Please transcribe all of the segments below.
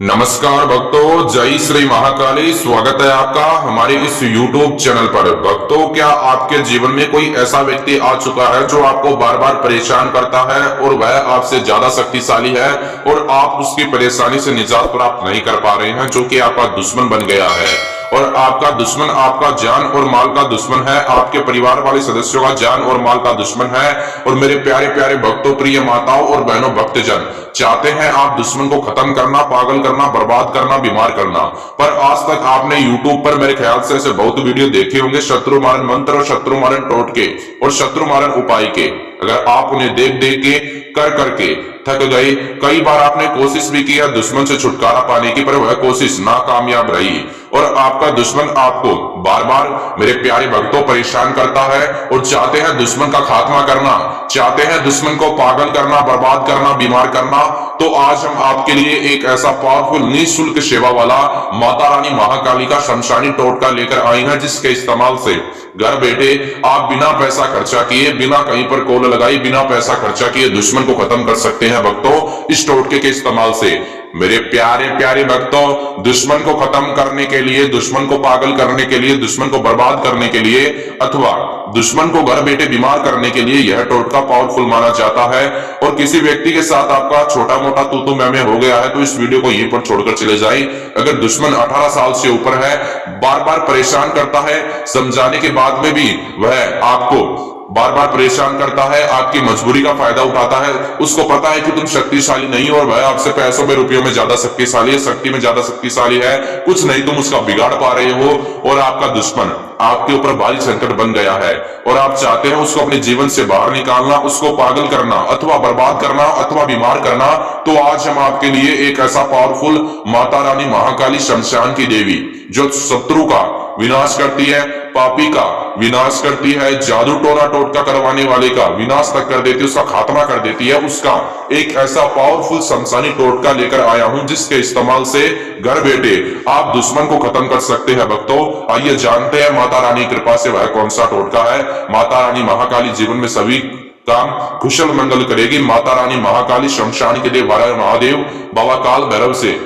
नमस्कार भक्तों, जय श्री महाकाली। स्वागत है आपका हमारे इस YouTube चैनल पर। भक्तों, क्या आपके जीवन में कोई ऐसा व्यक्ति आ चुका है जो आपको बार बार परेशान करता है और वह आपसे ज्यादा शक्तिशाली है और आप उसकी परेशानी से निजात प्राप्त नहीं कर पा रहे हैं, जो कि आपका दुश्मन बन गया है। और आपका दुश्मन आपका जान और माल का दुश्मन है, आपके परिवार वाले सदस्यों का जान और माल का दुश्मन है। और मेरे प्यारे प्यारे भक्तों, प्रिय माताओं और बहनों, भक्तजन चाहते हैं आप दुश्मन को खत्म करना, पागल करना, बर्बाद करना, बीमार करना। पर आज तक आपने YouTube पर मेरे ख्याल से ऐसे बहुत वीडियो देखे होंगे शत्रु मारन मंत्र और शत्रु मारन टोटके और शत्रु मारन उपाय के। अगर आप उन्हें देख देख के कर करके थक गए, कई बार आपने कोशिश भी किया दुश्मन से छुटकारा पाने की, पर वह कोशिश नाकामयाब रही और आपका दुश्मन आपको बार बार मेरे प्यारे भक्तों परेशान करता है और चाहते हैं दुश्मन का खात्मा करना, चाहते हैं दुश्मन को पागल करना, बर्बाद करना, बीमार करना। तो आज हम आपके लिए एक ऐसा पावरफुल निःशुल्क सेवा वाला माता रानी महाकाली का शमशानी टोटका लेकर आए हैं, जिसके इस्तेमाल से घर बैठे आप बिना पैसा खर्चा किए, बिना कहीं पर कॉल लगाई, बिना पैसा खर्चा किए दुश्मन को खत्म कर सकते हैं भक्तों इस टोटके के इस्तेमाल से। मेरे प्यारे प्यारे भक्तों, दुश्मन को खत्म करने के लिए, दुश्मन को पागल करने के लिए, दुश्मन को बर्बाद करने के लिए अथवा दुश्मन को घर बैठे बीमार करने के लिए यह टोटका पावरफुल माना जाता है। और किसी व्यक्ति के साथ आपका छोटा मोटा तू मैं हो गया है तो इस वीडियो को यहीं पर छोड़कर चले जाए। अगर दुश्मन 18 साल से ऊपर है, बार बार परेशान करता है, समझाने के बाद में भी वह आपको बार बार परेशान करता है, आपकी मजबूरी का फायदा उठाता है, उसको पता है कि तुम शक्तिशाली नहीं हो और वह आपसे पैसों में रुपयों में ज्यादा शक्तिशाली है, शक्ति में ज्यादा शक्तिशाली है, कुछ नहीं तुम उसका बिगाड़ पा रहे हो और आपका दुश्मन आपके ऊपर भारी संकट बन गया है और आप चाहते हैं उसको अपने जीवन से बाहर निकालना, उसको पागल करना अथवा बर्बाद करना अथवा बीमार करना। तो आज हम आपके लिए एक ऐसा पावरफुल माता रानी महाकाली शमशान की देवी, जो शत्रु का विनाश करती है, पापी का विनाश करती है, जादू टोना टोटका करवाने वाले का विनाश तक कर देती है, उसका खात्मा कर देती है, उसका एक ऐसा पावरफुल शमशानी टोटका लेकर आया हूं जिसके इस्तेमाल से घर बैठे आप दुश्मन को खत्म कर सकते हैं भक्तों। आइए जानते हैं माता रानी कृपा से वह कौन सा टोटका है। माता रानी महाकाली जीवन में सभी काम कुशल मंगल करेगी। माता रानी महाकाली शमशान के देव महादेव बाबा काल भैरव से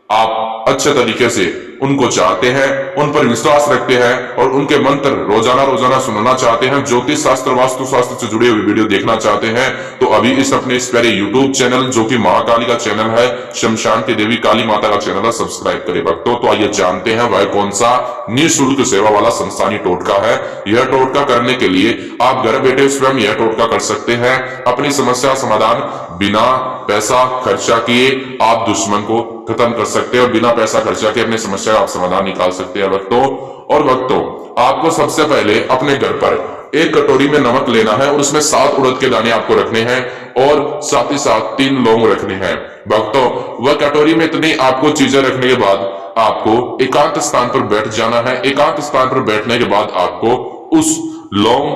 आप अच्छे तरीके से उनको चाहते हैं, उन पर विश्वास रखते हैं और उनके मंत्र रोजाना सुनना चाहते हैं, ज्योतिष शास्त्र वास्तु शास्त्र से जुड़े हुए वीडियो देखना चाहते हैं, तो अभी इस अपने इस प्यारे YouTube चैनल जो कि महाकाली का चैनल है, शमशान की देवी काली माता का चैनल है, सब्सक्राइब करें भक्तों। तो आइए जानते हैं वह कौन सा निःशुल्क सेवा वाला शमशानी टोटका है। यह टोटका करने के लिए आप घर बैठे स्वयं यह टोटका कर सकते हैं। अपनी समस्या समाधान बिना पैसा खर्चा किए आप दुश्मन को खत्म कर सकते हैं और बिना पैसा खर्चा के अपनी समस्या आप समाधान निकाल सकते हैं भक्तों। और भक्तों, आपको सबसे पहले अपने घर पर एक कटोरी में नमक लेना है और उसमें 7 उड़द के दाने आपको रखने हैं और साथ ही साथ 3 लौंग रखने हैं भक्तों। वह कटोरी में इतनी आपको चीजें रखने के बाद आपको एकांत स्थान पर बैठ जाना है। एकांत स्थान पर बैठने के बाद आपको उस लौंग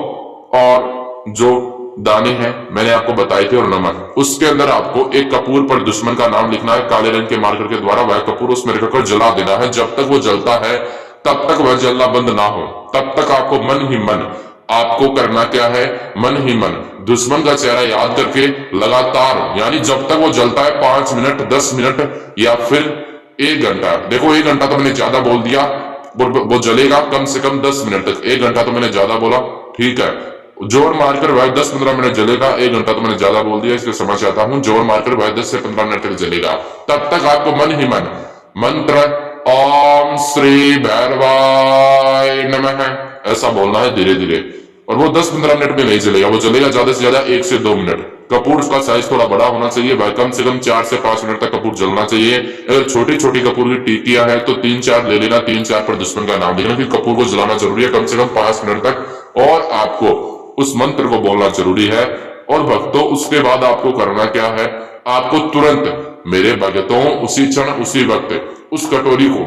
और जो दाने हैं मैंने आपको बताए थे और नमक, उसके अंदर आपको एक कपूर पर दुश्मन का नाम लिखना है काले रंग के मार्कर के द्वारा। वह कपूर उसमें रखकर जला देना है। जब तक वो जलता है तब तक वह जलना बंद ना हो, तब तक आपको मन ही मन आपको करना क्या है, मन ही मन दुश्मन का चेहरा याद करके लगातार, यानी जब तक वो जलता है 5 मिनट 10 मिनट या फिर 1 घंटा। देखो 1 घंटा तो मैंने ज्यादा बोल दिया, वो जलेगा कम से कम 10 मिनट तक। 1 घंटा तो मैंने ज्यादा बोला, ठीक है। जोर मारकर वह 10-15 मिनट जलेगा। 1 घंटा तो मैंने ज्यादा बोल दिया, इसलिए समझ आता हूं। जोर मारकर वह 10 से 15 मिनट तक जलेगा। तब तक आपको मन ही मन मंत्र ओम श्री भैरवाय नमः ऐसा बोलना है धीरे धीरे, और वो 10-15 मिनट में नहीं जलेगा, वो जलेगा ज्यादा से ज्यादा 1 से 2 मिनट। कपूर का साइज थोड़ा बड़ा होना चाहिए, वह कम से कम 4 से 5 मिनट तक कपूर जलना चाहिए। अगर छोटी छोटी कपूर की टिकिया है तो 3-4 ले लेना, 3-4 पर दुश्मन का नाम लेना, क्योंकि कपूर को जलाना जरूरी है कम से कम 5 मिनट तक। और आपको उस मंत्र को बोलना जरूरी है। और भक्तों, उसके बाद आपको करना क्या है, आपको तुरंत मेरे भक्तों उसी क्षण उसी वक्त उस कटोरी को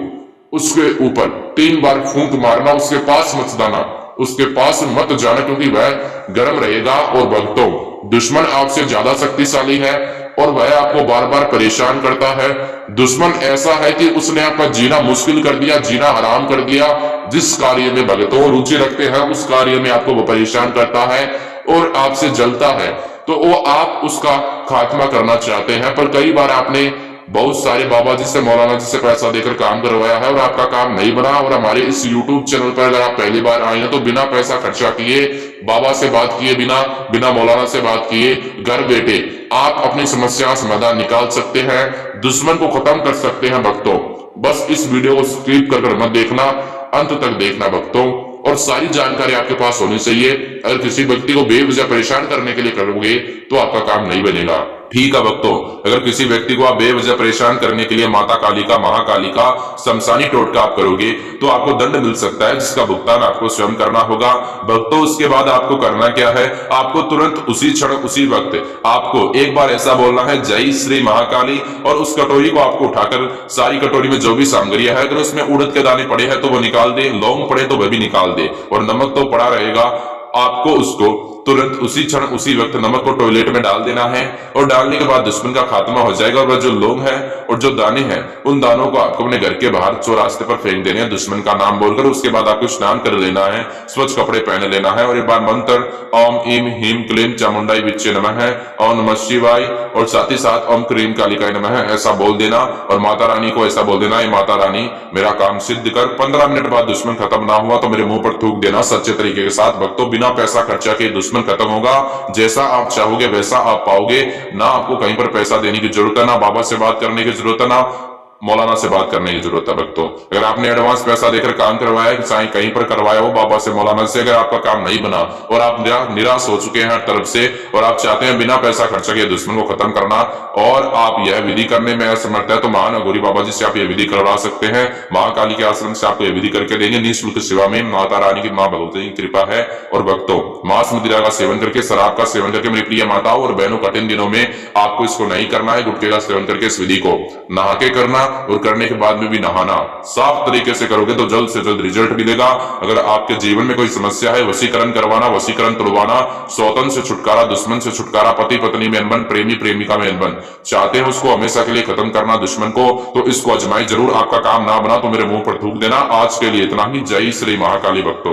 उसके ऊपर 3 बार फूंक मारना, उसके पास मत जाना, उसके पास मत जाना, क्योंकि वह गर्म रहेगा। और भक्तों, दुश्मन आपसे ज्यादा शक्तिशाली है और वह आपको बार बार परेशान करता है। दुश्मन ऐसा है कि उसने आपका जीना मुश्किल कर दिया, जीना हराम कर दिया। जिस कार्य में भक्तों रुचि रखते हैं उस कार्य में आपको वो परेशान करता है और आपसे जलता है, तो वो आप उसका खात्मा करना चाहते हैं। पर कई बार आपने बहुत सारे बाबा जी से, मौलाना जी से पैसा देकर काम करवाया है और आपका काम नहीं बना। और हमारे इस YouTube चैनल पर अगर आप पहली बार आए हैं तो बिना पैसा खर्चा किए, बाबा से बात किए बिना, बिना मौलाना से बात किए, घर बैठे आप अपनी समस्या का समाधान निकाल सकते हैं, दुश्मन को खत्म कर सकते हैं भक्तों। बस इस वीडियो को स्किप कर मत देखना, अंत तक देखना भक्तों, और सारी जानकारी आपके पास होनी चाहिए। अगर किसी व्यक्ति को बेवजह परेशान करने के लिए करोगे तो आपका काम नहीं बनेगा। ठीक है भक्तों, अगर किसी व्यक्ति को आप बेवजह परेशान करने के लिए माता काली का, महाकाली का शमशानी टोटका आप करोगे तो आपको दंड मिल सकता है, जिसका भुगतान आपको स्वयं करना होगा भक्तों। उसके बाद आपको करना क्या है, आपको तुरंत उसी क्षण उसी वक्त आपको एक बार ऐसा बोलना है, जय श्री महाकाली, और उस कटोरी को आपको उठाकर, सारी कटोरी में जो भी सामग्रियां है, अगर उसमें उड़द के दाने पड़े हैं तो वो निकाल दे, लौंग पड़े तो वह भी निकाल दे, और नमक तो पड़ा रहेगा, आपको उसको तुरंत उसी क्षण उसी वक्त नमक को टॉयलेट में डाल देना है। और डालने के बाद दुश्मन का खात्मा हो जाएगा। और वह जो लौंग है और जो दाने हैं, उन दानों को आपको अपने घर के बाहर चौरास्ते पर फेंक देने हैं दुश्मन का नाम बोलकर। उसके बाद आपको स्नान कर लेना है, स्वच्छ कपड़े पहन लेना है, और एक बार मंत्र ओम ईम हीम क्लीम चामुंडाई विच्चे नमः है, ओम नमः शिवाय, और साथ ही साथ ओम क्रीम कालिकाय नमः है, ऐसा बोल देना। और माता रानी को ऐसा बोल देना, माता रानी मेरा काम सिद्ध कर। 15 मिनट बाद दुश्मन खत्म ना हुआ तो मेरे मुंह पर थूक देना सच्चे तरीके के साथ भक्तों। बिना पैसा खर्चा के दुश्मन खत्म होगा। जैसा आप चाहोगे वैसा आप पाओगे। ना आपको कहीं पर पैसा देने की जरूरत है, ना बाबा से बात करने की जरूरत है, ना मौलाना से बात करने की जरूरत है भक्तों। अगर आपने एडवांस पैसा देकर काम करवाया है, चाहे कहीं पर करवाया हो, बाबा से, मौलाना से, अगर आपका काम नहीं बना और आप निराश हो चुके हैं हर तरफ से, और आप चाहते हैं बिना पैसा खर्चा किए दुश्मन को खत्म करना, और आप यह विधि करने में असमर्थ है, तो महान अघोरी बाबा जी से आप यह विधि करवा सकते हैं। महाकाली के आश्रम से आपको यह विधि करके देंगे निःशुल्क सेवा में। माता रानी की, माँ भगवती की कृपा है। और भक्तों, मांस मदिरा का सेवन करके, शराब का सेवन करके मेरी प्रिय माताओं और बहनों, कठिन दिनों में आपको इसको नहीं करना है। गुटखे का सेवन करके इस विधि को नहा के करना, और करने के बाद में भी नहाना। साफ तरीके से करोगे तो जल्द से जल्द रिजल्ट मिलेगा। अगर आपके जीवन में कोई समस्या है, वशीकरण करवाना, वशीकरण तुड़वाना, सौतन से छुटकारा, दुश्मन से छुटकारा, पति पत्नी में अनबन, प्रेमी प्रेमिका में अनबन चाहते हैं उसको हमेशा के लिए खत्म करना दुश्मन को, तो इसको अजमाई जरूर। आपका काम ना बना तो मेरे मुंह पर थूक देना। आज के लिए इतना ही। जय श्री महाकाली भक्तों।